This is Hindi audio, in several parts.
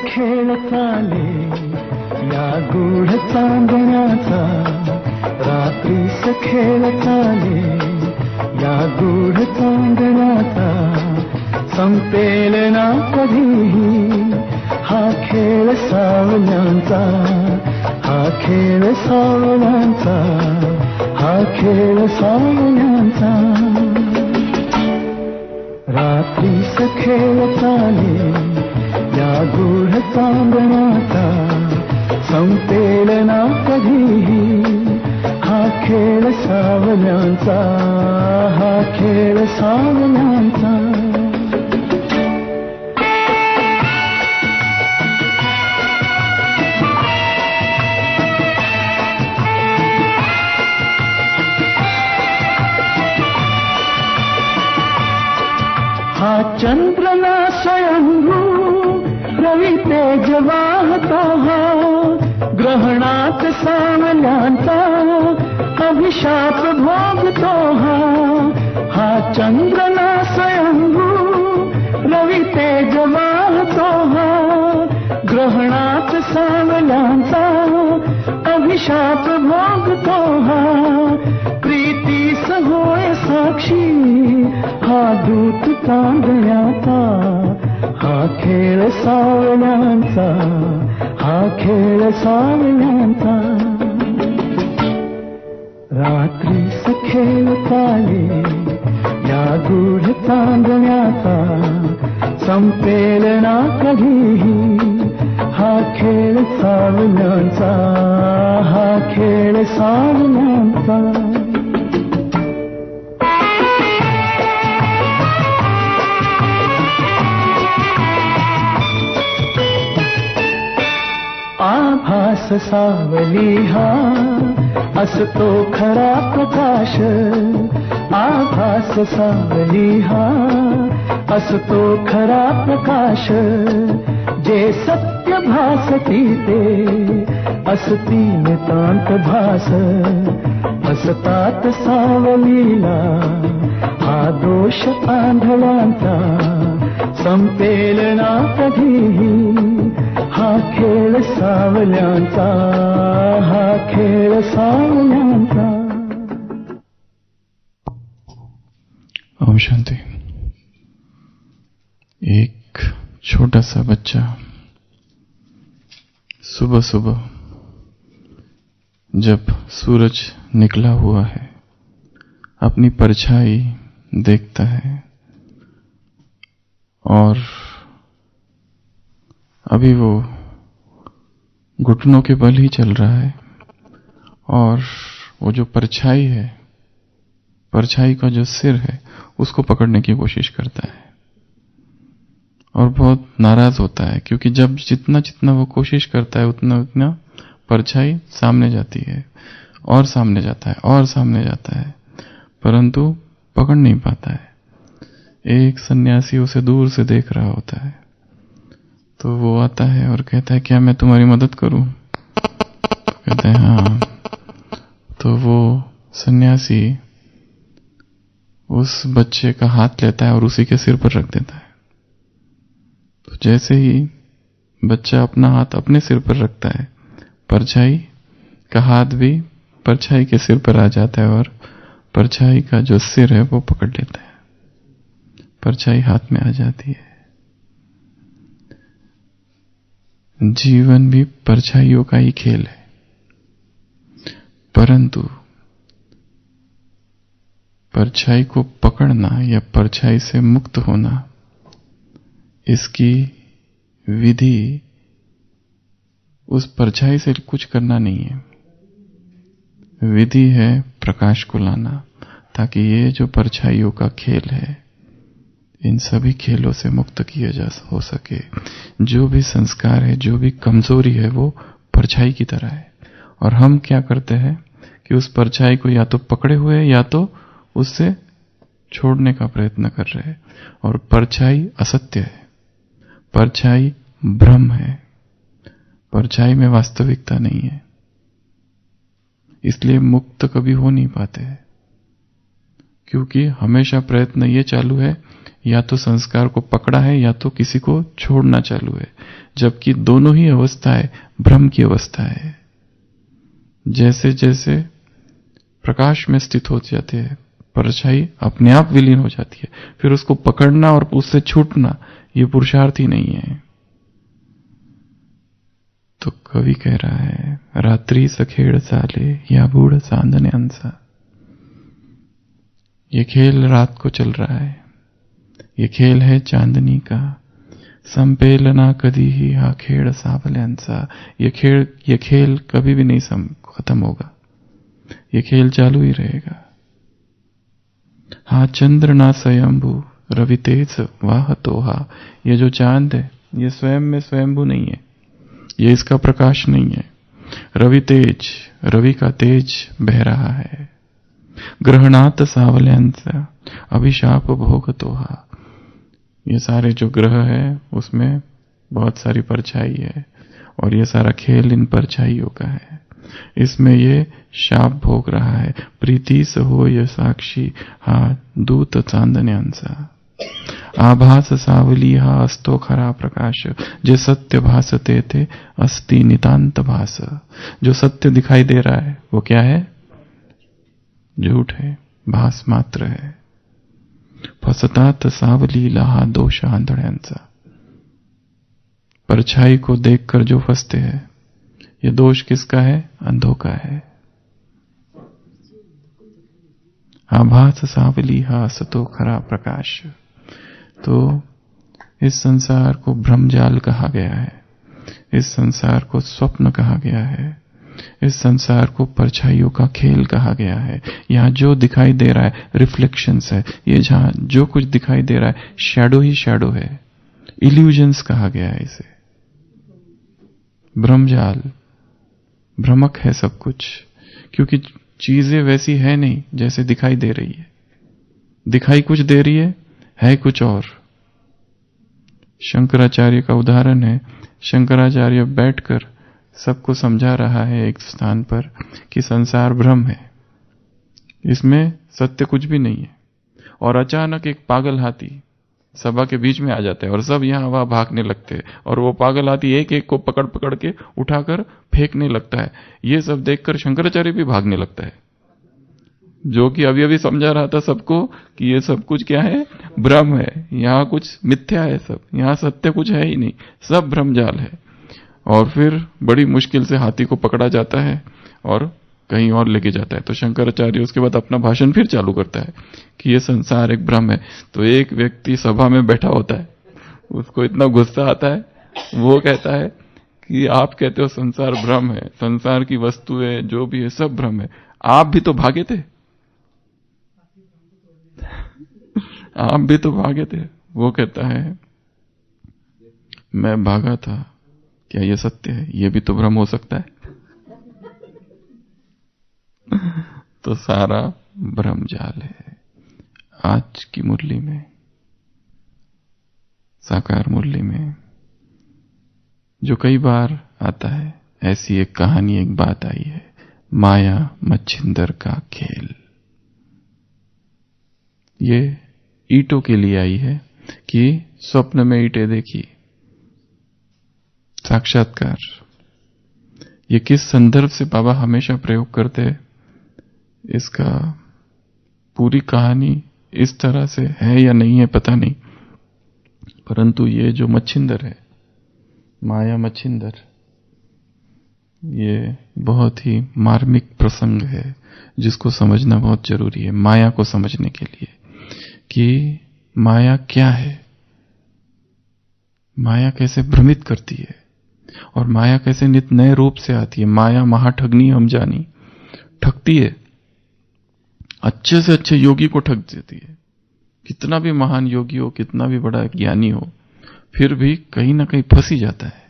खेळ चाले या गूढ चांदण्याचा, रात्रीस खेळ चाले या गूढ चांदण्याचा, संपेल ना कधीही हा खेळ सावल्यांचा, हा खेळ सावल्यांचा, हा खेळ सावल्यांचा. रात्रीस खेळ चाले या गूढ चांदण्याचा, संपेल ना कधीही हा खेळ सावल्यांचा, हा खेळ सावल्यांचा. हा चंद्र ना स्वयंभू रवी तेज वाहतो, हा ग्रहणात सावल्यांचा अभिशाप भोगतो, हा चंद्र ना स्वयंभू रवी तेज वाहतो, हा ग्रहणात सावल्यांचा अभिशाप भोगतो, हा प्रीतीस होय साक्षी हा दूत चांदण्याचा, हा खेळ सावल्यांचा, हा खेळ सावल्यांचा. रात्रीस खेळ चाले या गूढ चांदण्याचा, संपेल ना कधीही हा खेळ सावल्यांचा, हा खेळ सावल्यांचा. आभास सावली हा असतो खरा प्रकाश, आभास सावली हा असतो खरा प्रकाश, जे सत्य भासती ते असती नितांत भास, असतात सावलीला हा दोष आंधळ्यांचा, संपेल ना कधीही हा खेळ सावल्यांचा, हा खेळ सावल्यांचा. ओम शांति। एक छोटा सा बच्चा सुबह सुबह जब सूरज निकला हुआ है अपनी परछाई देखता है, और अभी वो घुटनों के बल ही चल रहा है, और वो जो परछाई है, परछाई का जो सिर है उसको पकड़ने की कोशिश करता है, और बहुत नाराज होता है, क्योंकि जब जितना जितना वो कोशिश करता है उतना उतना परछाई सामने जाती है, और सामने जाता है, और सामने जाता है, परंतु पकड़ नहीं पाता है। एक सन्यासी उसे दूर से देख रहा होता है, तो वो आता है और कहता है, क्या मैं तुम्हारी मदद करूं? तो कहते हैं हाँ। तो वो सन्यासी उस बच्चे का हाथ लेता है और उसी के सिर पर रख देता है। तो जैसे ही बच्चा अपना हाथ अपने सिर पर रखता है, परछाई का हाथ भी परछाई के सिर पर आ जाता है, और परछाई का जो सिर है वो पकड़ लेता है, परछाई हाथ में आ जाती है। जीवन भी परछाइयों का ही खेल है, परंतु परछाई को पकड़ना या परछाई से मुक्त होना, इसकी विधि उस परछाई से कुछ करना नहीं है। विधि है प्रकाश को लाना, ताकि ये जो परछाइयों का खेल है इन सभी खेलों से मुक्त किया जा हो सके। जो भी संस्कार है, जो भी कमजोरी है, वो परछाई की तरह है, और हम क्या करते हैं कि उस परछाई को या तो पकड़े हुए या तो उससे छोड़ने का प्रयत्न कर रहे हैं। और परछाई असत्य है, परछाई भ्रम है, परछाई में वास्तविकता नहीं है, इसलिए मुक्त कभी हो नहीं पाते हैं, क्योंकि हमेशा प्रयत्न ये चालू है या तो संस्कार को पकड़ा है या तो किसी को छोड़ना चालू है, जबकि दोनों ही अवस्थाएं भ्रम की अवस्था है। जैसे जैसे प्रकाश में स्थित हो जाते हैं, परछाई अपने आप विलीन हो जाती है, फिर उसको पकड़ना और उससे छूटना ये पुरुषार्थ ही नहीं है। तो कवि कह रहा है, रात्रि सखेड़ साले या बूढ़ सांदने अंसा। ये खेल रात को चल रहा है, ये खेल है चांदनी का। संपेलना कदी ही हा खेड़ सावले अंसा। ये खेल कभी भी नहीं खत्म होगा, ये खेल चालू ही रहेगा। हा चंद्र ना स्वयंभू रवि तेज वाह तोहा। ये जो चांद है ये स्वयं में स्वयंभू नहीं है, ये इसका प्रकाश नहीं है। रवि तेज, रवि का तेज बह रहा है। ग्रहणात सावल्यांस अभिशाप भोग तोहा। ये सारे जो ग्रह है उसमें बहुत सारी परछाई है और ये सारा खेल इन परछाइयों का है। इसमें ये शाप भोग रहा है। प्रीति से हो ये साक्षी हा दूत चांदन्यांसा। आभास सावली हा अस्तो खरा प्रकाश। जे सत्य भासते थे अस्ति नितांत भास। जो सत्य दिखाई दे रहा है वो क्या है? झूठ है, भास मात्र है। फसतात सावली लाहा दोष आंधळ्यांचा। परछाई को देखकर जो फंसते हैं, ये दोष किसका है? अंधों का है। आभास सावली हा असतो खरा प्रकाश। तो इस संसार को भ्रमजाल कहा गया है, इस संसार को स्वप्न कहा गया है, इस संसार को परछाइयों का खेल कहा गया है। यहां जो दिखाई दे रहा है रिफ्लेक्शंस है, ये जहां जो कुछ दिखाई दे रहा है शैडो ही शैडो है, इल्यूजन्स कहा गया है इसे। भ्रमजाल, भ्रमक है सब कुछ, क्योंकि चीजें वैसी है नहीं जैसे दिखाई दे रही है। दिखाई कुछ दे रही है कुछ और। शंकराचार्य का उदाहरण है, शंकराचार्य बैठकर सबको समझा रहा है एक स्थान पर कि संसार भ्रम है, इसमें सत्य कुछ भी नहीं है। और अचानक एक पागल हाथी सभा के बीच में आ जाता है और सब यहां वहां भागने लगते हैं और वो पागल हाथी एक एक को पकड़ पकड़ के उठाकर फेंकने लगता है। ये सब देखकर शंकराचार्य भी भागने लगता है, जो कि अभी अभी समझा रहा था सबको कि ये सब कुछ क्या है? भ्रम है। यहां कुछ मिथ्या है, सब यहां सत्य कुछ है ही नहीं, सब भ्रमजाल है। और फिर बड़ी मुश्किल से हाथी को पकड़ा जाता है और कहीं और लेके जाता है। तो शंकराचार्य उसके बाद अपना भाषण फिर चालू करता है कि ये संसार एक भ्रम है। तो एक व्यक्ति सभा में बैठा होता है, उसको इतना गुस्सा आता है, वो कहता है कि आप कहते हो संसार भ्रम है, संसार की वस्तुएं जो भी है सब भ्रम है, आप भी तो भागे थे, आप भी तो भागे थे। वो कहता है मैं भागा था, क्या ये सत्य है? ये भी तो भ्रम हो सकता है। तो सारा भ्रम जाल है। आज की मुरली में, साकार मुरली में जो कई बार आता है, ऐसी एक कहानी, एक बात आई है, माया मच्छिंदर का खेल। ये ईंटों के लिए आई है कि स्वप्न में ईंटें देखी, साक्षात्कार। ये किस संदर्भ से बाबा हमेशा प्रयोग करते हैं, इसका पूरी कहानी इस तरह से है या नहीं है पता नहीं, परंतु ये जो मच्छिंदर है, माया मच्छिंदर, ये बहुत ही मार्मिक प्रसंग है जिसको समझना बहुत जरूरी है माया को समझने के लिए कि माया क्या है, माया कैसे भ्रमित करती है और माया कैसे नित नए रूप से आती है। माया महाठगनी हम जानी, ठगती है, अच्छे से अच्छे योगी को ठग देती है। कितना भी महान योगी हो, कितना भी बड़ा ज्ञानी हो, फिर भी कहीं ना कहीं फंस ही जाता है।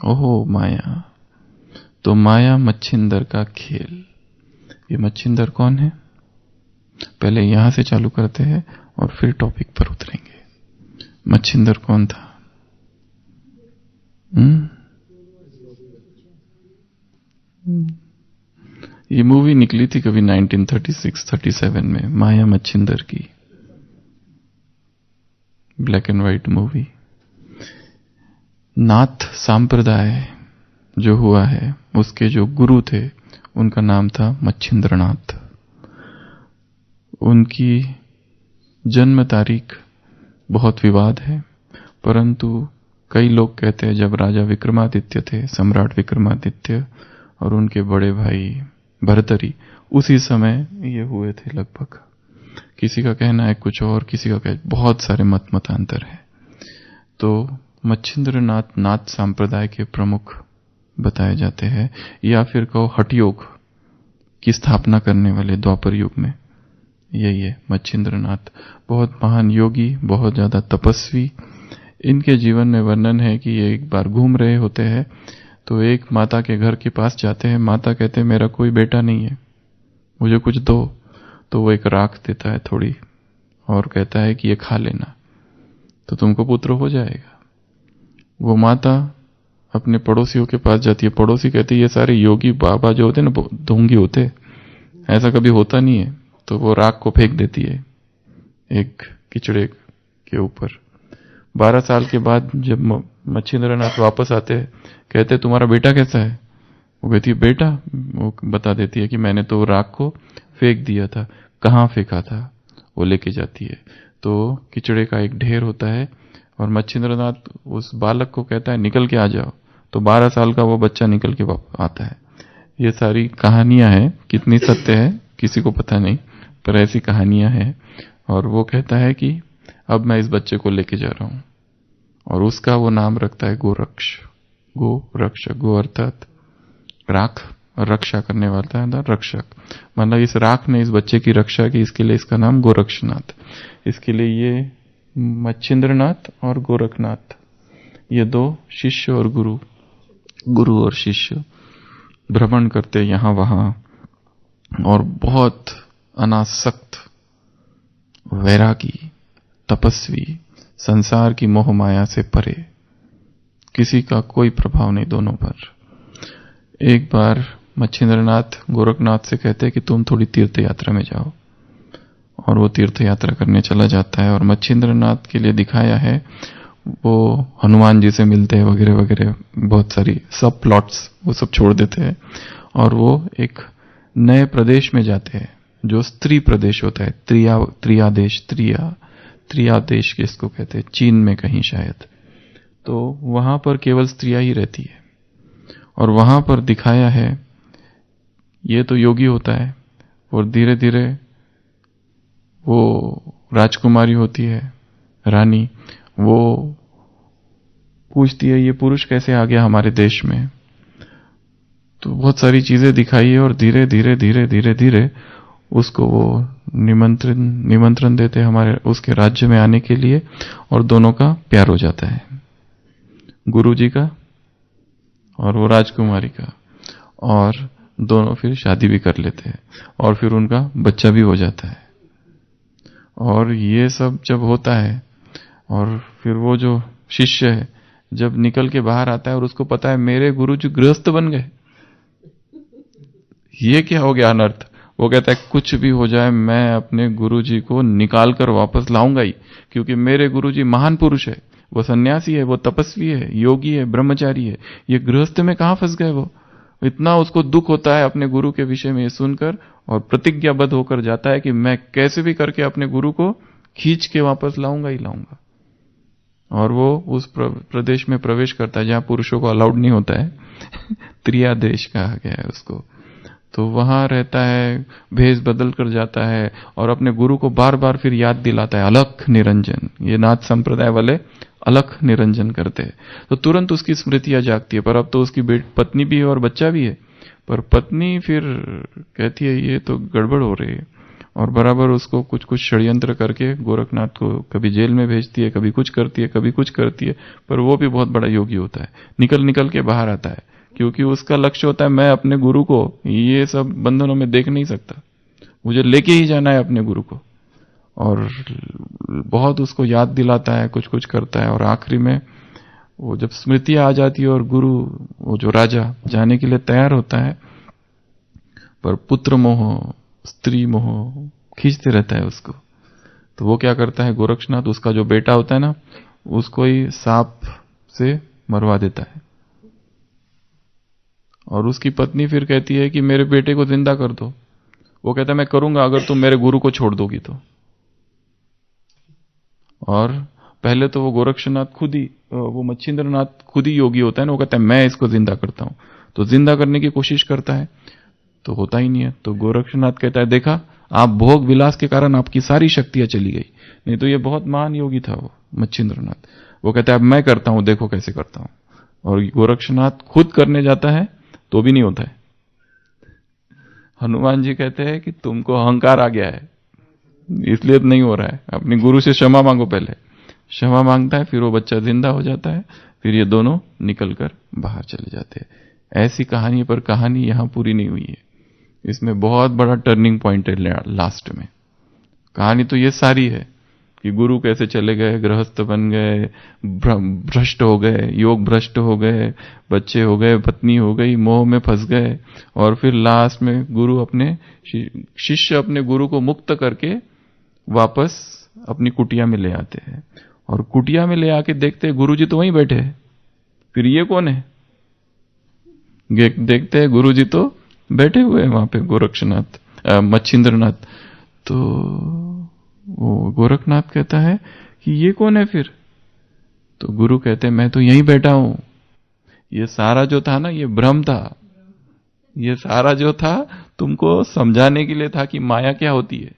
ओहो माया। तो माया मच्छिंदर का खेल। ये मच्छिंदर कौन है? पहले यहां से चालू करते हैं और फिर टॉपिक पर उतरेंगे। मच्छिंदर कौन था? ये मूवी निकली थी कभी 1936-37 में, माया मच्छिंदर की। Black and white movie. नाथ संप्रदाय जो हुआ है, उसके जो गुरु थे उनका नाम था मच्छिंद्रनाथ। उनकी जन्म तारीख बहुत विवाद है, परंतु कई लोग कहते हैं जब राजा विक्रमादित्य थे, सम्राट विक्रमादित्य, और उनके बड़े भाई भर्तरी, उसी समय ये हुए थे लगभग। किसी का कहना है कुछ और, किसी का बहुत सारे मतांतर है। तो मच्छिंद्रनाथ नाथ संप्रदाय के प्रमुख बताए जाते हैं, या फिर कहो हठ योग की स्थापना करने वाले द्वापर युग में यही है मच्छिंद्रनाथ। बहुत महान योगी, बहुत ज्यादा तपस्वी। इनके जीवन में वर्णन है कि ये एक बार घूम रहे होते हैं तो एक माता के घर के पास जाते हैं। माता कहते हैं मेरा कोई बेटा नहीं है, मुझे कुछ दो। तो वो एक राख देता है थोड़ी और कहता है कि ये खा लेना तो तुमको पुत्र हो जाएगा। वो माता अपने पड़ोसियों के पास जाती है। पड़ोसी कहती है ये सारे योगी बाबा जो होते हैं ना, ढोंगी होते, ऐसा कभी होता नहीं है। तो वो राख को फेंक देती है एक किचड़े के ऊपर। 12 साल के बाद जब मच्छिंद्रनाथ वापस आते हैं, कहते तुम्हारा बेटा कैसा है? वो कहती है बेटा, वो बता देती है कि मैंने तो राख को फेंक दिया था। कहाँ फेंका था? वो लेके जाती है तो किचड़े का एक ढेर होता है और मच्छिंद्रनाथ उस बालक को कहता है निकल के आ जाओ। तो 12 साल का वो बच्चा निकल के आता है। ये सारी कहानियां हैं, कितनी सत्य है किसी को पता नहीं, पर ऐसी कहानियां हैं। और वो कहता है कि अब मैं इस बच्चे को लेके जा रहा हूं, और उसका वो नाम रखता है गोरक्ष। गोरक्षक, गो अर्थात राख, रक्षा करने वाला था रक्षक, मतलब इस राख ने इस बच्चे की रक्षा की, इसके लिए इसका नाम गोरक्षनाथ। इसके लिए ये मच्छिंद्रनाथ और गोरखनाथ, ये दो शिष्य और गुरु और शिष्य भ्रमण करते यहां वहां, और बहुत अनासक्त, वैरागी, तपस्वी, संसार की मोह माया से परे, किसी का कोई प्रभाव नहीं दोनों पर। एक बार मच्छिंद्रनाथ गोरखनाथ से कहते हैं कि तुम थोड़ी तीर्थ यात्रा में जाओ, और वो तीर्थ यात्रा करने चला जाता है। और मच्छिंद्रनाथ के लिए दिखाया है वो हनुमान जी से मिलते हैं वगैरह वगैरह, बहुत सारी सब प्लॉट्स वो सब छोड़ देते हैं, और वो एक नए प्रदेश में जाते हैं जो स्त्री प्रदेश होता है। त्रिया देश के इसको कहते हैं, चीन में कहीं शायद। तो वहां पर केवल स्त्रियां ही रहती है, और वहां पर दिखाया है ये तो योगी होता है, और धीरे धीरे वो राजकुमारी होती है, रानी, वो पूछती है ये पुरुष कैसे आ गया हमारे देश में। तो बहुत सारी चीजें दिखाई है, और धीरे धीरे धीरे धीरे धीरे उसको वो निमंत्रण देते हैं हमारे उसके राज्य में आने के लिए, और दोनों का प्यार हो जाता है, गुरु जी का और वो राजकुमारी का, और दोनों फिर शादी भी कर लेते हैं, और फिर उनका बच्चा भी हो जाता है। और ये सब जब होता है, और फिर वो जो शिष्य है जब निकल के बाहर आता है और उसको पता है मेरे गुरु जी गृहस्थ बन गए, ये क्या हो गया अनर्थ। वो कहता है कुछ भी हो जाए मैं अपने गुरु जी को निकाल कर वापस लाऊंगा ही, क्योंकि मेरे गुरु जी महान पुरुष है, वो सन्यासी है, वो तपस्वी है, योगी है, ब्रह्मचारी है, ये गृहस्थ में कहां फंस गए। वो इतना उसको दुख होता है अपने गुरु के विषय में ये सुनकर, और प्रतिज्ञाबद्ध होकर जाता है कि मैं कैसे भी करके अपने गुरु को खींच के वापस लाऊंगा ही लाऊंगा। और वो उस प्रदेश में प्रवेश करता है जहां पुरुषों को अलाउड नहीं होता है त्रिया देश कहा गया है उसको। तो वहां रहता है, भेष बदल कर जाता है, और अपने गुरु को बार बार फिर याद दिलाता है, अलख निरंजन। ये नाथ संप्रदाय वाले अलख निरंजन करते हैं, तो तुरंत उसकी स्मृतियां जागती है। पर अब तो उसकी पत्नी भी है और बच्चा भी है, पर पत्नी फिर कहती है ये तो गड़बड़ हो रही है, और बराबर उसको कुछ कुछ षड्यंत्र करके गोरखनाथ को कभी जेल में भेजती है, कभी कुछ करती है, कभी कुछ करती है। पर वो भी बहुत बड़ा योगी होता है, निकल के बाहर आता है, क्योंकि उसका लक्ष्य होता है मैं अपने गुरु को ये सब बंधनों में देख नहीं सकता, मुझे लेके ही जाना है अपने गुरु को। और बहुत उसको याद दिलाता है, कुछ कुछ करता है, और आखिरी में वो जब स्मृतियां आ जाती है और गुरु, वो जो राजा जाने के लिए तैयार होता है, पर पुत्र मोह, स्त्री मोह खींचते रहता है उसको। तो वो क्या करता है गोरक्षनाथ, उसका जो बेटा होता है ना, उसको ही सांप से मरवा देता है। और उसकी पत्नी फिर कहती है कि मेरे बेटे को जिंदा कर दो। वो कहता है मैं करूंगा अगर तुम मेरे गुरु को छोड़ दोगी तो। और पहले तो वो गोरक्षनाथ खुद ही, वो मच्छिंद्रनाथ खुद ही योगी होता है ना, वो कहता है मैं इसको जिंदा करता हूं। तो जिंदा करने की कोशिश करता है तो होता ही नहीं है। तो गोरक्षनाथ कहता है देखा, आप भोग विलास के कारण आपकी सारी शक्तियां चली गई, नहीं तो ये बहुत महान योगी था वो मच्छिंद्रनाथ। वो कहता है अब मैं करता हूं, देखो कैसे करता हूं। और गोरक्षनाथ खुद करने जाता है तो भी नहीं होता है। हनुमान जी कहते हैं कि तुमको अहंकार आ गया है इसलिए तो नहीं हो रहा है, अपने गुरु से क्षमा मांगो। पहले क्षमा मांगता है, फिर वो बच्चा जिंदा हो जाता है, फिर ये दोनों निकलकर बाहर चले जाते हैं। ऐसी कहानी पर कहानी यहां पूरी नहीं हुई है, इसमें बहुत बड़ा टर्निंग पॉइंट है लास्ट में। कहानी तो ये सारी है कि गुरु कैसे चले गए, गृहस्थ बन गए, भ्रष्ट हो गए, योग भ्रष्ट हो गए, बच्चे हो गए, पत्नी हो गई, मोह में फंस गए, और फिर लास्ट में गुरु अपने शिष्य अपने गुरु को मुक्त करके वापस अपनी कुटिया में ले आते हैं। और कुटिया में ले आके देखते हैं गुरु जी तो वहीं बैठे हैं। फिर ये कौन है? देखते हैं गुरु जी तो बैठे हुए हैं वहां पे, गोरक्षनाथ मच्छिंद्रनाथ। तो वो गोरखनाथ कहता है कि ये कौन है फिर? तो गुरु कहते हैं मैं तो यहीं बैठा हूं, ये सारा जो था ना ये भ्रम था, ये सारा जो था तुमको समझाने के लिए था कि माया क्या होती है।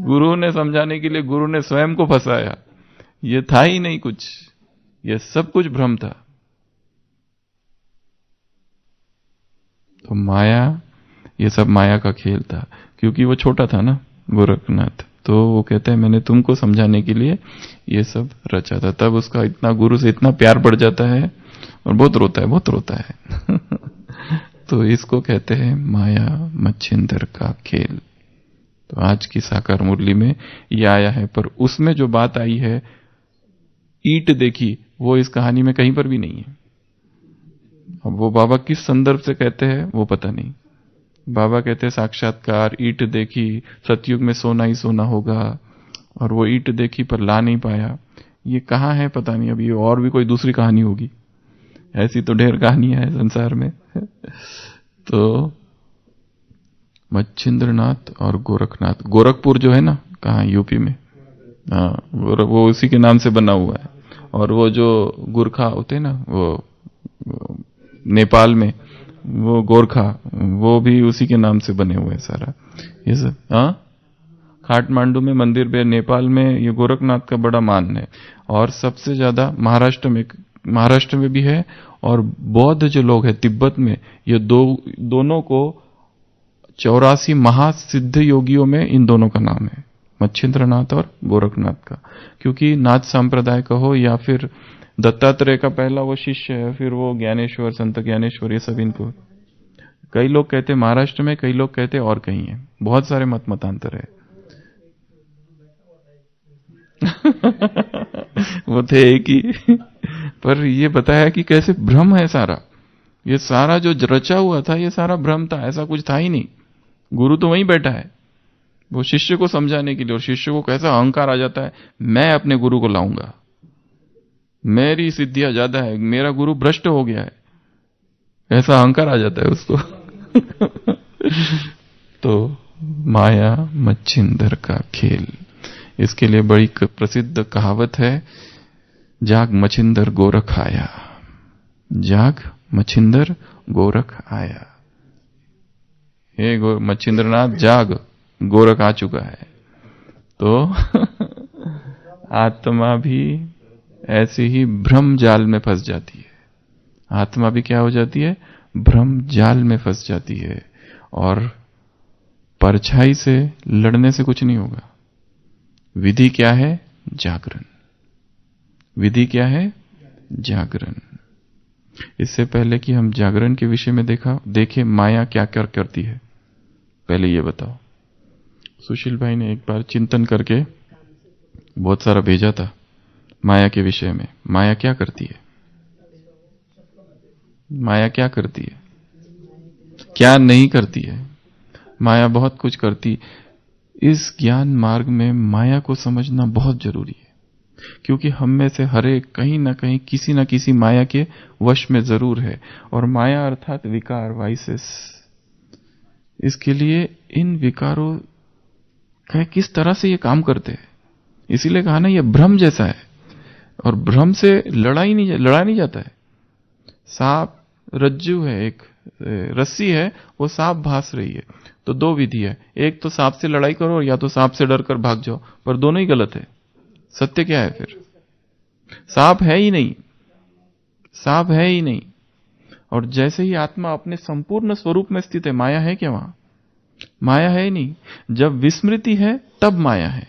गुरु ने समझाने के लिए गुरु ने स्वयं को फंसाया, ये था ही नहीं कुछ, ये सब कुछ भ्रम था। तो माया, ये सब माया का खेल था, क्योंकि वो छोटा था ना गोरखनाथ। तो वो कहता है मैंने तुमको समझाने के लिए ये सब रचा था। तब उसका इतना गुरु से इतना प्यार बढ़ जाता है और बहुत रोता है, बहुत रोता है। तो इसको कहते हैं माया मच्छिंदर का खेल। तो आज की साकार मुरली में ये आया है, पर उसमें जो बात आई है ईंट देखी, वो इस कहानी में कहीं पर भी नहीं है। अब वो बाबा किस संदर्भ से कहते हैं वो पता नहीं। बाबा कहते हैं साक्षात्कार, ईंट देखी, सतयुग में सोना ही सोना होगा, और वो ईंट देखी पर ला नहीं पाया। ये कहाँ है पता नहीं, अभी और भी कोई दूसरी कहानी होगी। ऐसी तो ढेर कहानियां हैं संसार में। तो मच्छिंद्रनाथ और गोरखनाथ, गोरखपुर जो है ना, कहाँ यूपी में, हाँ वो उसी के नाम से बना हुआ है। और वो जो गुरखा होते हैं ना, वो नेपाल में वो गोरखा, वो भी उसी के नाम से बने हुए हैं सारा ये सब। हाँ, काठमांडू में मंदिर पे, नेपाल में ये गोरखनाथ का बड़ा मान है। और सबसे ज्यादा महाराष्ट्र में भी है। और बौद्ध जो लोग हैं तिब्बत में, ये दोनों को 84 महासिद्ध योगियों में इन दोनों का नाम है, मच्छिंद्रनाथ और गोरखनाथ का। क्योंकि नाथ संप्रदाय का हो या फिर दत्तात्रेय का पहला वो शिष्य है, फिर वो ज्ञानेश्वर, संत ज्ञानेश्वर, ये सब इनको कई लोग कहते हैं महाराष्ट्र में, कई लोग कहते हैं और कहीं है, बहुत सारे मतांतर है। वो थे एक ही। पर ये बताया कि कैसे भ्रम है सारा, ये सारा जो रचा हुआ था ये सारा भ्रम था, ऐसा कुछ था ही नहीं। गुरु तो वहीं बैठा है वो शिष्य को समझाने के लिए, और शिष्य को कैसा अहंकार आ जाता है, मैं अपने गुरु को लाऊंगा, मेरी सिद्धियां ज्यादा है, मेरा गुरु भ्रष्ट हो गया है, ऐसा अहंकार आ जाता है उसको। तो माया मच्छिंदर का खेल, इसके लिए बड़ी प्रसिद्ध कहावत है, जाग मच्छिंदर गोरख आया, जाग मच्छिंदर गोरख आया। हे मच्छिंद्रनाथ जाग, गोरख आ चुका है। तो आत्मा भी ऐसे ही भ्रम जाल में फंस जाती है, आत्मा भी क्या हो जाती है, भ्रम जाल में फंस जाती है। और परछाई से लड़ने से कुछ नहीं होगा। विधि क्या है, जागरण। विधि क्या है, जागरण। इससे पहले कि हम जागरण के विषय में देखें माया क्या क्या करती है, पहले ये बताओ। सुशील भाई ने एक बार चिंतन करके बहुत सारा भेजा था माया के विषय में। माया क्या करती है, माया क्या करती है, क्या नहीं करती है। माया बहुत कुछ करती। इस ज्ञान मार्ग में माया को समझना बहुत जरूरी है, क्योंकि हम में से हर एक कहीं ना कहीं किसी न किसी माया के वश में जरूर है। और माया अर्थात विकार, वाइसेस। इसके लिए इन विकारों का किस तरह से ये काम करते हैं, इसीलिए कहा ना ये भ्रम जैसा है, और भ्रम से लड़ा नहीं जाता है। सांप रज्जू है, एक रस्सी है, वो सांप भास रही है, तो दो विधि है, एक तो सांप से लड़ाई करो या तो सांप से डरकर भाग जाओ, पर दोनों ही गलत है। सत्य क्या है फिर? सांप है ही नहीं, सांप है ही नहीं। और जैसे ही आत्मा अपने संपूर्ण स्वरूप में स्थित है, माया है क्या वहां? माया है ही नहीं। जब विस्मृति है तब माया है।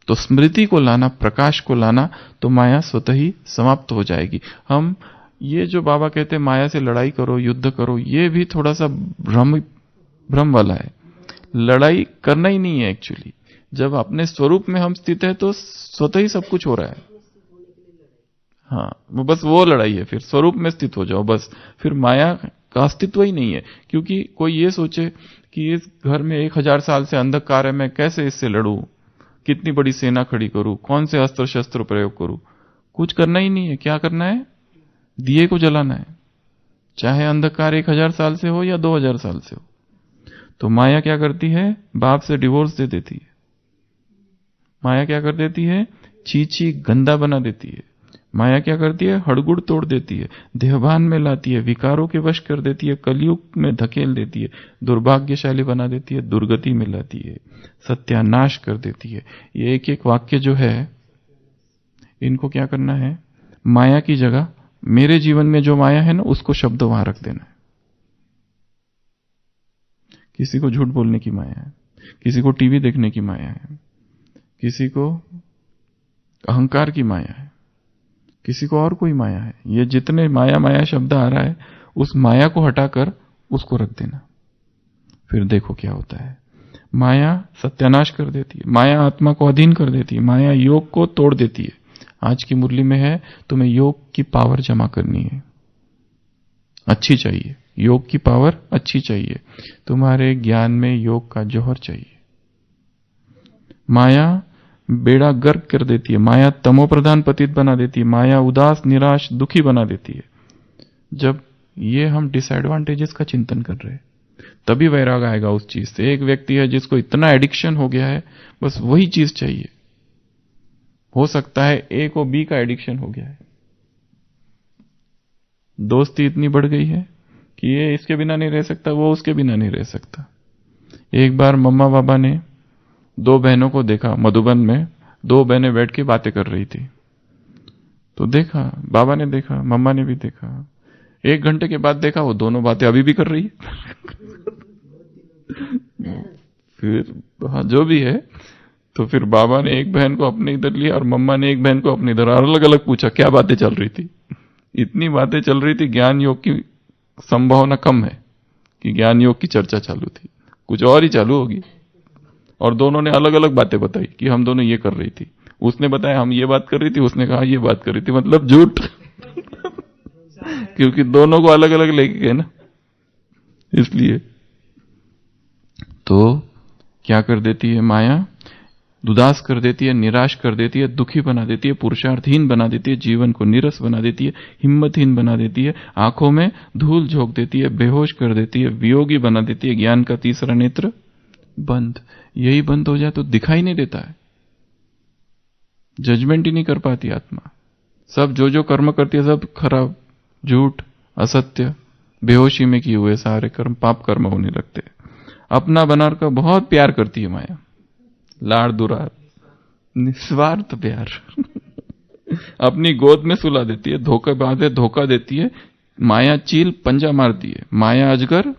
तो स्मृति को लाना, प्रकाश को लाना, तो माया स्वतः ही समाप्त हो जाएगी। हम ये जो बाबा कहते हैं माया से लड़ाई करो, युद्ध करो, ये भी थोड़ा सा भ्रम वाला है। लड़ाई करना ही नहीं है एक्चुअली। जब अपने स्वरूप में हम स्थित है तो स्वतः ही सब कुछ हो रहा है। हाँ, वो बस वो लड़ाई है। फिर स्वरूप में स्थित हो जाओ बस, फिर माया का अस्तित्व ही नहीं है। क्योंकि कोई ये सोचे कि इस घर में 1000 साल से अंधकार है, मैं कैसे इससे लड़ूं, कितनी बड़ी सेना खड़ी करूं, कौन से अस्त्र शस्त्र प्रयोग करूं, कुछ करना ही नहीं है। क्या करना है? दिए को जलाना है, चाहे अंधकार 1000 साल से हो या 2000 साल से हो। तो माया क्या करती है? बाप से डिवोर्स दे देती है। माया क्या कर देती है? चीची गंदा बना देती है। माया क्या करती है? हड़गुड़ तोड़ देती है, देहभान में लाती है, विकारों के वश कर देती है, कलयुग में धकेल देती है, दुर्भाग्यशाली बना देती है, दुर्गति में लाती है, सत्यानाश कर देती है। ये एक एक वाक्य जो है, इनको क्या करना है? माया की जगह मेरे जीवन में जो माया है ना, उसको शब्द वहां रख देना है। किसी को झूठ बोलने की माया है, किसी को टीवी देखने की माया है, किसी को अहंकार की माया है, किसी को और कोई माया है। ये जितने माया माया शब्द आ रहा है, उस माया को हटाकर उसको रख देना। फिर देखो क्या होता है। माया सत्यानाश कर देती है, माया आत्मा को अधीन कर देती है, माया योग को तोड़ देती है। आज की मुरली में है, तुम्हें योग की पावर जमा करनी है, अच्छी चाहिए, योग की पावर अच्छी चाहिए, तुम्हारे ज्ञान में योग का जौहर चाहिए। माया बेड़ा गर्क कर देती है, माया तमोप्रधान पतित बना देती है, माया उदास निराश दुखी बना देती है। जब ये हम डिसएडवांटेजेस का चिंतन कर रहे हैं, तभी वैराग आएगा उस चीज से। एक व्यक्ति है जिसको इतना एडिक्शन हो गया है, बस वही चीज चाहिए। हो सकता है ए को बी का एडिक्शन हो गया है, दोस्ती इतनी बढ़ गई है कि ये इसके बिना नहीं रह सकता, वो उसके बिना नहीं रह सकता। एक बार मम्मा बाबा ने 2 बहनों को देखा, मधुबन में 2 बहनें बैठ के बातें कर रही थी। तो देखा, बाबा ने देखा, मम्मा ने भी देखा। 1 घंटे के बाद देखा, वो दोनों बातें अभी भी कर रही है। फिर हाँ, जो भी है, तो फिर बाबा ने एक बहन को अपने इधर लिया और मम्मा ने एक बहन को अपने इधर, अलग अलग पूछा क्या बातें चल रही थी। इतनी बातें चल रही थी, ज्ञान योग की संभावना कम है कि ज्ञान योग की चर्चा चालू थी, कुछ और ही चालू होगी। और दोनों ने अलग अलग बातें बताई कि हम दोनों ये कर रही थी, उसने बताया हम ये बात कर रही थी, उसने कहा ये बात कर रही थी, मतलब झूठ। क्योंकि दोनों को अलग अलग लेके गए ना, इसलिए। तो क्या कर देती है माया? उदास कर देती है, निराश कर देती है, दुखी बना देती है, पुरुषार्थहीन बना देती है, जीवन को नीरस बना देती है, हिम्मतहीन बना देती है, आंखों में धूल झोंक देती है, बेहोश कर देती है, वियोगी बना देती है, ज्ञान का तीसरा नेत्र बंद। यही बंद हो जाए तो दिखाई नहीं देता है, जजमेंट ही नहीं कर पाती आत्मा। सब जो कर्म करती है सब खराब, झूठ, असत्य, बेहोशी में किए हुए सारे कर्म पाप कर्म होने लगते हैं। अपना बनाकर का बहुत प्यार करती है माया, लाड़ दुरार, निस्वार्थ प्यार। अपनी गोद में सुला देती है, धोखा बांधे धोखा देती है। माया चील पंजा मारती है, माया अजगर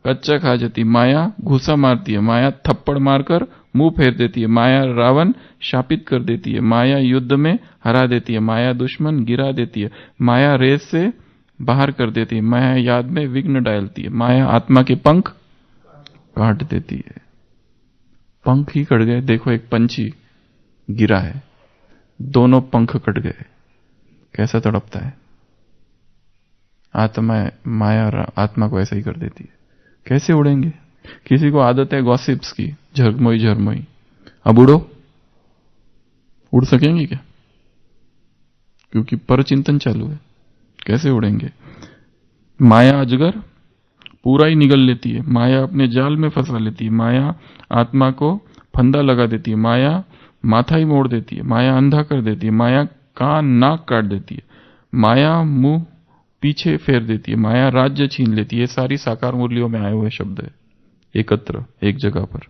कच्चा खा जाती है, माया घूसा मारती है, माया थप्पड़ मारकर मुंह फेर देती है, माया रावण शापित कर देती है, माया युद्ध में हरा देती है, माया दुश्मन गिरा देती है, माया रेस से बाहर कर देती है, माया याद में विघ्न डालती है, माया आत्मा के पंख काट देती है। पंख ही कट गए, देखो एक पंछी गिरा है, दोनों पंख कट गए, कैसा तड़पता है। आत्मा माया और आत्मा को ऐसा ही कर देती है, कैसे उड़ेंगे? किसी को आदत है गॉसिप्स की, झरमोई झरमोई, अब उड़ो, उड़ सकेंगे क्या? क्योंकि पर चिंतन चालू है, कैसे उड़ेंगे? माया अजगर पूरा ही निगल लेती है, माया अपने जाल में फंसा लेती है, माया आत्मा को फंदा लगा देती है, माया माथा ही मोड़ देती है, माया अंधा कर देती है, माया कान नाक काट देती है, माया मुंह पीछे फेर देती है, माया राज्य छीन लेती है। ये सारी साकार मुरलियों में आए हुए शब्द है एकत्र एक जगह पर।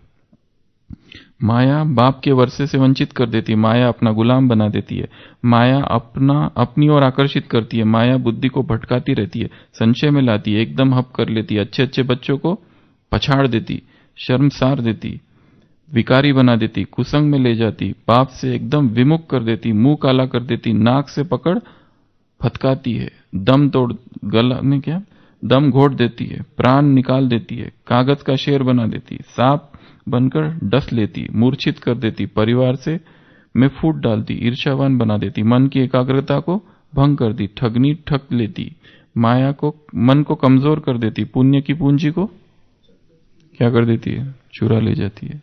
माया बाप के वर्षे से वंचित कर देती है, माया अपना गुलाम बना देती है, माया अपनी ओर आकर्षित करती है, माया बुद्धि को भटकाती रहती है, संशय में लाती है, एकदम हप कर लेती है, अच्छे अच्छे बच्चों को पछाड़ देती, शर्मसार देती, विकारी बना देती, कुसंग में ले जाती, बाप से एकदम विमुख कर देती, मुंह काला कर देती, नाक से पकड़ फटकाती है, दम तोड़ गला में क्या दम घोट देती है, प्राण निकाल देती है, कागज का शेर बना देती, सांप बनकर डस लेती, मूर्छित कर देती, परिवार से में फूट डालती, ईर्ष्यावान बना देती, मन की एकाग्रता को भंग कर दी, ठगनी ठग लेती, माया को मन को कमजोर कर देती, पुण्य की पूंजी को क्या कर देती है? चुरा ले जाती है।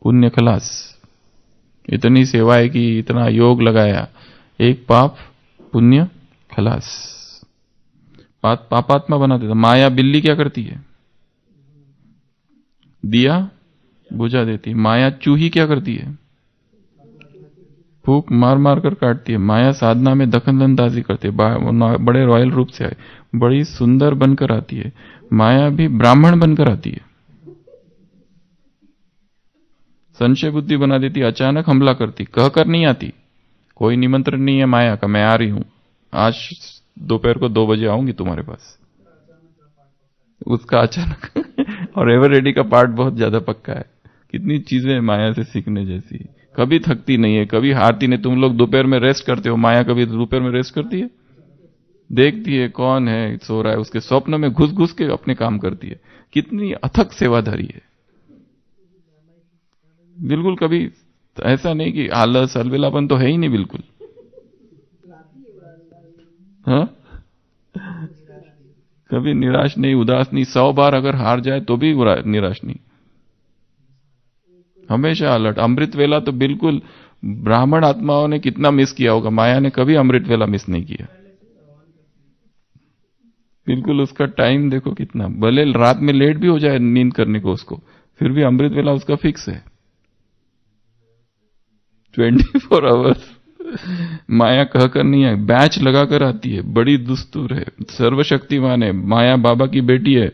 पुण्य खलास, इतनी सेवाएं की, इतना योग लगाया, एक पाप पुण्य खलास, पापात्मा बना देता। माया बिल्ली क्या करती है? दिया बुझा देती। माया चूही क्या करती है? फूक मार मार कर काटती है। माया साधना में दखलंदाजी करती है, बड़े रॉयल रूप से आए, बड़ी सुंदर बनकर आती है। माया भी ब्राह्मण बनकर आती है, संशय बुद्धि बना देती, अचानक हमला करती, कहकर नहीं आती, कोई निमंत्रण नहीं है माया का, मैं आ रही हूं, आज दोपहर को 2 बजे आऊंगी तुम्हारे पास, उसका अचानक और एवर रेडी का पार्ट बहुत ज्यादा पक्का है। कितनी चीजें माया से सीखने जैसी, कभी थकती नहीं है, कभी हारती नहीं। तुम लोग दोपहर में रेस्ट करते हो, माया कभी दोपहर में रेस्ट करती है? देखती है कौन है सो रहा है, उसके स्वप्न में घुस घुस के अपने काम करती है। कितनी अथक सेवाधारी है, बिल्कुल कभी ऐसा नहीं कि आलस अलबेलापन तो है ही नहीं बिल्कुल। हाँ, कभी निराश नहीं, उदास नहीं, 100 बार अगर हार जाए तो भी निराश नहीं, हमेशा अलर्ट। अमृत वेला तो बिल्कुल, ब्राह्मण आत्माओं ने कितना मिस किया होगा, माया ने कभी अमृत वेला मिस नहीं किया, बिल्कुल उसका टाइम देखो कितना, भले रात में लेट भी हो जाए नींद करने को उसको, फिर भी अमृत वेला उसका फिक्स है, 24 आवर्स। माया कहकर नहीं है, बैच लगाकर आती है, बड़ी दुस्तूर है, सर्वशक्तिमान है, माया बाबा की बेटी है।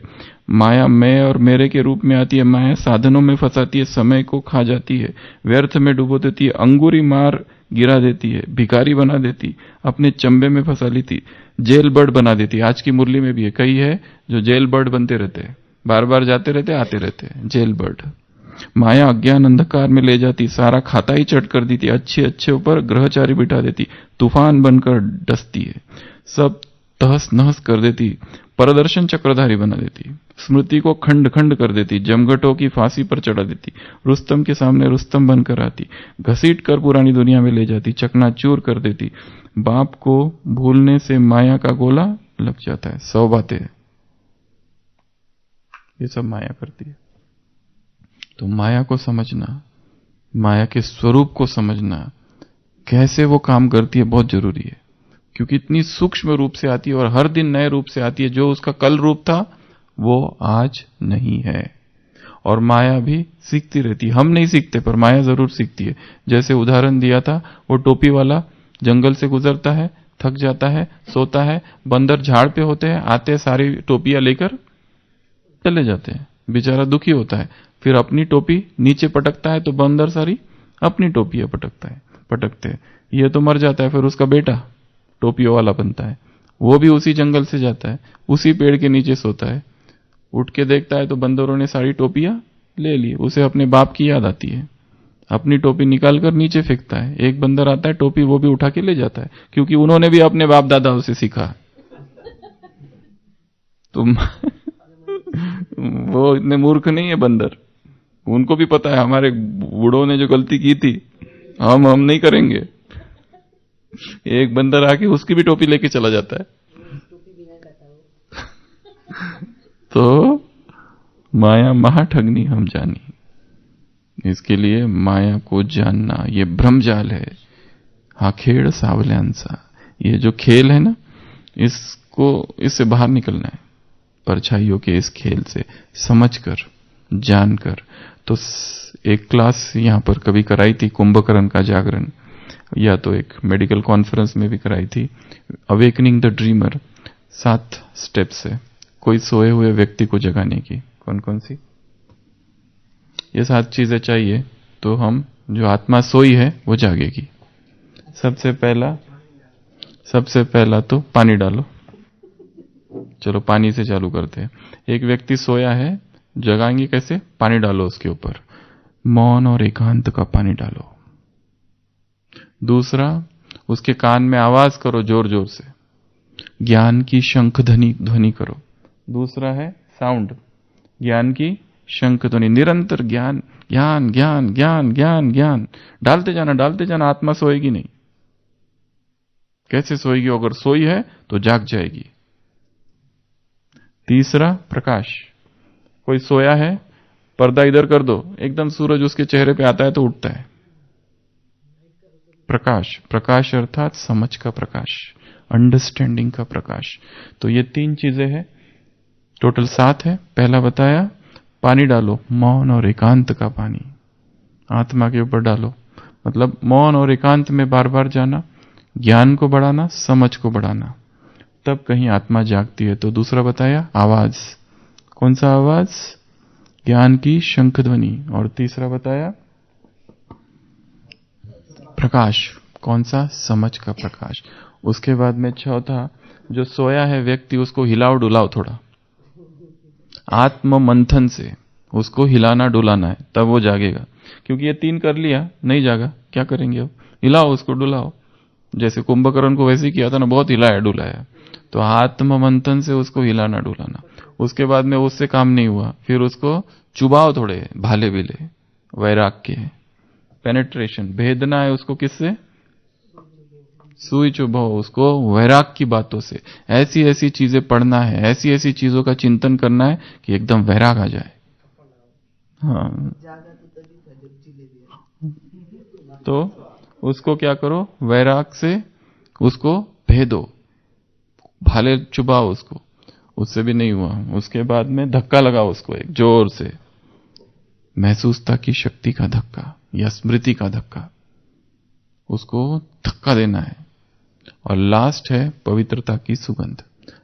माया मैं और मेरे के रूप में आती है, माया साधनों में फंसाती है, समय को खा जाती है, व्यर्थ में डुबो देती है, अंगूरी मार गिरा देती है, भिखारी बना देती, अपने चंबे में फंसा लेती, जेल बर्ड बना देती। आज की मुरली में भी है, कई है जो जेल बर्ड बनते रहते हैं, बार बार जाते रहते आते रहते हैं, जेल बर्ड। माया अज्ञान अंधकार में ले जाती, सारा खाता ही चट कर देती, अच्छे अच्छे ऊपर ग्रहचारी बिठा देती, तूफान बनकर डसती है, सब तहस नहस कर देती, परदर्शन चक्रधारी बना देती, स्मृति को खंड खंड कर देती, जमघटों की फांसी पर चढ़ा देती, रुस्तम के सामने रुस्तम बनकर आती, घसीट कर पुरानी दुनिया में ले जाती, चकनाचूर कर देती। बाप को भूलने से माया का गोला लग जाता है। 100 बातें ये सब माया करती है। तो माया को समझना, माया के स्वरूप को समझना, कैसे वो काम करती है, बहुत जरूरी है, क्योंकि इतनी सूक्ष्म रूप से आती है और हर दिन नए रूप से आती है। जो उसका कल रूप था वो आज नहीं है, और माया भी सीखती रहती है। हम नहीं सीखते पर माया जरूर सीखती है। जैसे उदाहरण दिया था, वो टोपी वाला जंगल से गुजरता है, थक जाता है, सोता है, बंदर झाड़ पे होते हैं, आते सारी टोपियां लेकर चले जाते हैं, बेचारा दुखी होता है, फिर अपनी टोपी नीचे पटकता है तो बंदर सारी अपनी टोपियां पटकते हैं, ये तो मर जाता है, फिर उसका बेटा टोपियों वाला बनता है, वो भी उसी जंगल से जाता है, उसी पेड़ के नीचे सोता है, उठ के देखता है तो बंदरों ने सारी टोपियां ले ली, उसे अपने बाप की याद आती है, अपनी टोपी निकाल कर नीचे फेंकता है, एक बंदर आता है, टोपी वो भी उठा के ले जाता है, क्योंकि उन्होंने भी अपने बाप दादाओं से सीखा। तुम वो इतने मूर्ख नहीं है बंदर, उनको भी पता है हमारे बूढ़ों ने जो गलती की थी हम नहीं करेंगे। एक बंदर आके उसकी भी टोपी लेके चला जाता है। तो माया महाठगनी हम जानी। इसके लिए माया को जानना ये भ्रमजाल है, हाखेड़ सावल्यांसा। ये जो खेल है ना, इससे बाहर निकलना है, परछाइयों के इस खेल से समझकर जानकर। तो एक क्लास यहां पर कभी कराई थी, कुंभकर्ण का जागरण, या तो एक मेडिकल कॉन्फ्रेंस में भी कराई थी, अवेकनिंग द ड्रीमर। 7 स्टेप्स है कोई सोए हुए व्यक्ति को जगाने की। कौन कौन सी? ये 7 चीजें चाहिए तो हम जो आत्मा सोई है वो जागेगी। सबसे पहला तो पानी डालो। चलो पानी से चालू करते हैं। एक व्यक्ति सोया है, जगाएंगे कैसे? पानी डालो उसके ऊपर, मौन और एकांत का पानी डालो। दूसरा, उसके कान में आवाज करो जोर जोर से, ज्ञान की शंख ध्वनि करो। दूसरा है साउंड, ज्ञान की शंख ध्वनि, निरंतर ज्ञान ज्ञान ज्ञान ज्ञान ज्ञान ज्ञान डालते जाना। आत्मा सोएगी नहीं। कैसे सोएगी? अगर सोई है तो जाग जाएगी। तीसरा प्रकाश, कोई सोया है, पर्दा इधर कर दो, एकदम सूरज उसके चेहरे पे आता है तो उठता है। प्रकाश अर्थात समझ का प्रकाश, अंडरस्टैंडिंग का प्रकाश। तो ये 3 चीजें हैं, टोटल 7 है। पहला बताया पानी डालो, मौन और एकांत का पानी आत्मा के ऊपर डालो, मतलब मौन और एकांत में बार बार जाना, ज्ञान को बढ़ाना, समझ को बढ़ाना, तब कहीं आत्मा जागती है। तो दूसरा बताया आवाज, कौन सा आवाज? ज्ञान की शंख ध्वनि। और तीसरा बताया प्रकाश, कौन सा? समझ का प्रकाश। उसके बाद में चौथा, जो सोया है व्यक्ति उसको हिलाओ डुलाओ थोड़ा, आत्म मंथन से उसको हिलाना डुलाना है, तब वो जागेगा। क्योंकि ये 3 कर लिया, नहीं जागा, क्या करेंगे अब? हिलाओ उसको, डुलाओ। जैसे कुंभकर्ण को वैसे ही किया था ना, बहुत हिलाया डुलाया। तो आत्म मंथन से उसको हिलाना डुलाना। उसके बाद में उससे काम नहीं हुआ, फिर उसको चुबाओ थोड़े भाले बिले, वैराग के, पेनेट्रेशन, भेदना है उसको। किससे? सुई चुभाओ उसको वैराग की बातों से। ऐसी ऐसी चीजें पढ़ना है, ऐसी ऐसी चीजों का चिंतन करना है कि एकदम वैराग आ जाए। हाँ, तो उसको क्या करो? वैराग से उसको भेदो, भाले चुबाओ उसको। उससे भी नहीं हुआ, उसके बाद में धक्का लगाओ उसको एक जोर से, महसूसता की शक्ति का धक्का या स्मृति का धक्का, उसको धक्का देना है। और लास्ट है पवित्रता की सुगंध।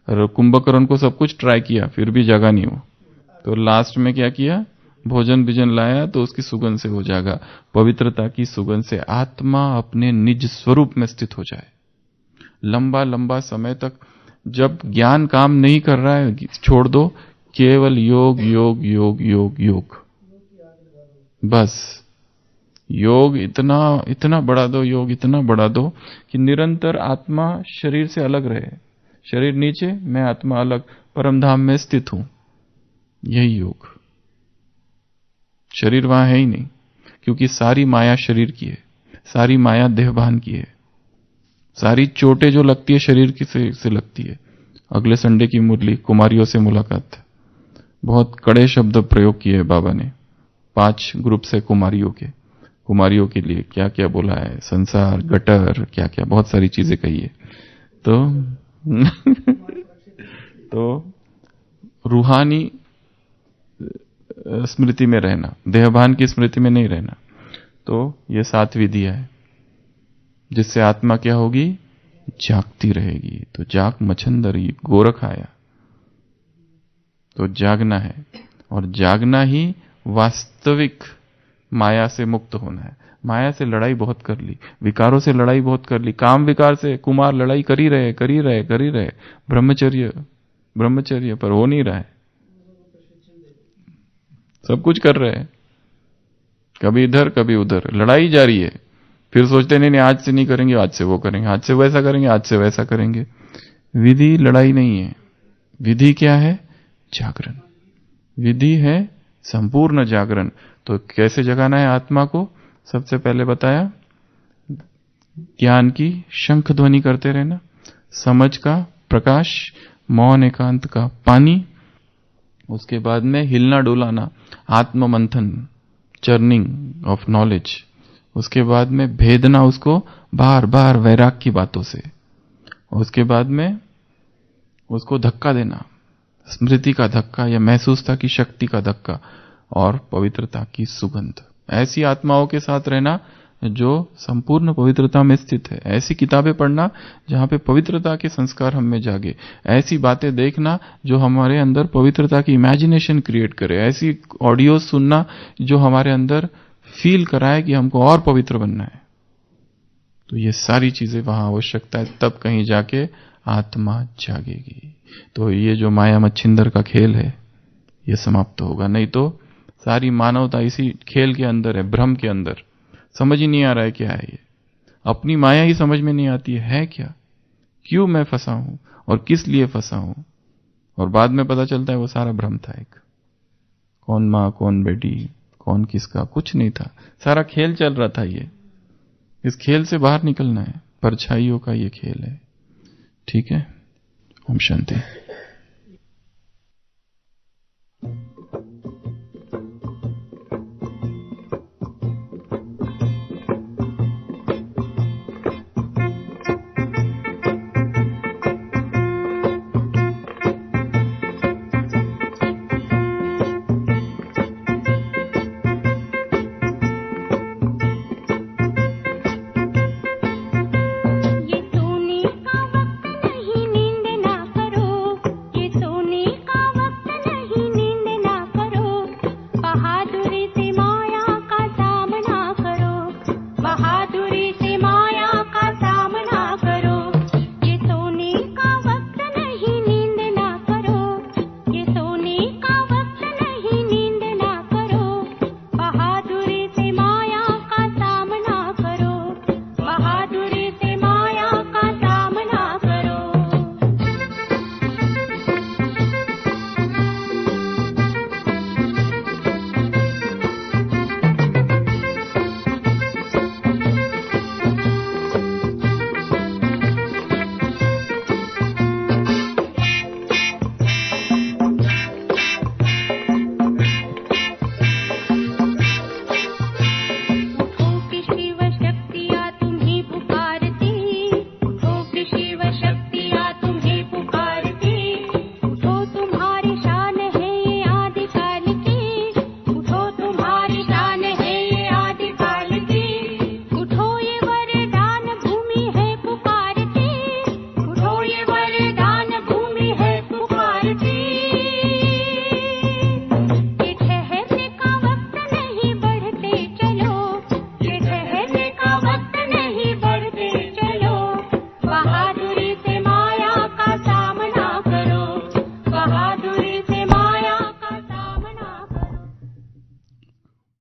और कुंभकर्ण को सब कुछ ट्राई किया, फिर भी जगा नहीं हो, तो लास्ट में क्या किया? भोजन बिजन लाया, तो उसकी सुगंध से हो जाएगा। पवित्रता की सुगंध से आत्मा अपने निज स्वरूप में स्थित हो जाए। लंबा लंबा समय तक जब ज्ञान काम नहीं कर रहा है, छोड़ दो, केवल योग योग योग योग योग, बस योग इतना इतना बढ़ा दो, योग इतना बढ़ा दो कि निरंतर आत्मा शरीर से अलग रहे। शरीर नीचे, मैं आत्मा अलग, परमधाम में स्थित हूं। यही योग। शरीर वहां है ही नहीं, क्योंकि सारी माया शरीर की है, सारी माया देहभान की है, सारी चोटें जो लगती है शरीर की से लगती है। अगले संडे की मुरली कुमारियों से मुलाकात, बहुत कड़े शब्द प्रयोग किए बाबा ने 5 ग्रुप से कुमारियों के लिए क्या क्या बोला है, संसार, गटर, क्या क्या बहुत सारी चीजें कही है। तो रूहानी स्मृति में रहना, देहभान की स्मृति में नहीं रहना। तो ये 7 विधियां है जिससे आत्मा क्या होगी? जागती रहेगी। तो जाग मच्छंदरी गोरख आया, तो जागना है, और जागना ही वास्तविक माया से मुक्त होना है। माया से लड़ाई बहुत कर ली, विकारों से लड़ाई बहुत कर ली, काम विकार से कुमार लड़ाई कर ही रहे, ब्रह्मचर्य पर हो नहीं रहा है। सब कुछ कर रहे हैं, कभी इधर कभी उधर, लड़ाई जारी है। फिर सोचते नहीं आज से नहीं करेंगे, आज से वो करेंगे, आज से वैसा करेंगे, आज से वैसा करेंगे। विधि लड़ाई नहीं है, विधि क्या है? जागरण। विधि है संपूर्ण जागरण। तो कैसे जगाना है आत्मा को? सबसे पहले बताया, ज्ञान की शंख ध्वनि करते रहना, समझ का प्रकाश, मौन एकांत का पानी, उसके बाद में हिलना डुलाना, आत्म मंथन, चर्निंग ऑफ नॉलेज। उसके बाद में भेदना उसको बार बार वैराग की बातों से। उसके बाद में उसको धक्का देना, स्मृति का धक्का या महसूसता की शक्ति का धक्का, और पवित्रता की सुगंध। ऐसी आत्माओं के साथ रहना जो संपूर्ण पवित्रता में स्थित है। ऐसी किताबें पढ़ना जहां पे पवित्रता के संस्कार हम में जागे। ऐसी बातें देखना जो हमारे अंदर पवित्रता की इमेजिनेशन क्रिएट करे। ऐसी ऑडियो सुनना जो हमारे अंदर फील कराए कि हमको और पवित्र बनना है। तो ये सारी चीजें वहां आवश्यकता है, तब कहीं जाके आत्मा जागेगी। तो ये जो माया मच्छिंदर का खेल है ये समाप्त होगा। नहीं तो सारी मानवता इसी खेल के अंदर है, भ्रम के अंदर। समझ ही नहीं आ रहा है क्या है ये, अपनी माया ही समझ में नहीं आती है क्या, क्यों मैं फंसा हूं और किस लिए फंसा हूं। और बाद में पता चलता है वो सारा भ्रम था एक। कौन मां, कौन बेटी, कौन किसका, कुछ नहीं था, सारा खेल चल रहा था ये। इस खेल से बाहर निकलना है, परछाइयों का ये खेल है। ठीक है, ओम शांति।